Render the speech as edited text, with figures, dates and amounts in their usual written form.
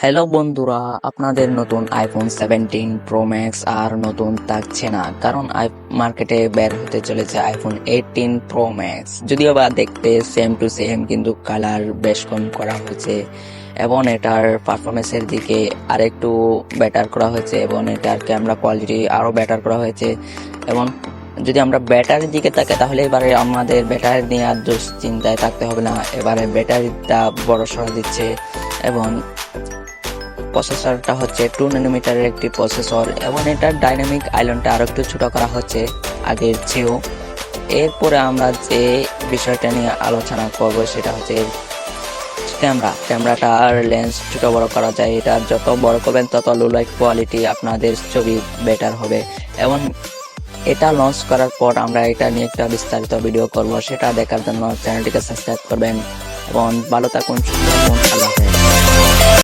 Hello বন্ধুরা, আপনাদের নতুন আইফোন 17 প্রো ম্যাক্স আর নতুন থাকছে না, কারণ মার্কেটে বের হতে চলেছে আইফোন 18 প্রো ম্যাক্স। যদিও বা দেখতে সেম টু সেম, কিন্তু কালার বেশ কম করা হয়েছে এবং এটার পারফরমেন্সের দিকে আরেকটু বেটার করা হয়েছে এবং এটার ক্যামেরা কোয়ালিটি আরো বেটার করা হয়েছে। এবং যদি আমরা ব্যাটারির দিকে তাকাই, তাহলে এবারে আমাদের ব্যাটারি নিয়ে আর চিন্তায় থাকতে হবে না। এবারে ব্যাটারিটা বড় সড় দিচ্ছে এবং প্রসেসরটা হচ্ছে 2 nm একটি প্রসেসর এবং এটার ডাইনামিক আইল্যান্ডটা আরো একটু ছোট করা হচ্ছে আগের চেয়েও। এরপরে আমরা যে বিষয়টা নিয়ে আলোচনা করব সেটা হচ্ছে ক্যামেরাটার লেন্স ছোট বড় করা যায়। এটা যত বড় করবেন তত লো লাইট কোয়ালিটি আপনাদের ছবি বেটার হবে। এবং এটা লঞ্চ করার পর আমরা এটা নিয়ে একটা বিস্তারিত ভিডিও করব, সেটা দেখার জন্য চ্যানেলটিকে সাবস্ক্রাইব করবেন এবং ভালো থাকুন, সুস্থ থাকুন। আল্লাহ।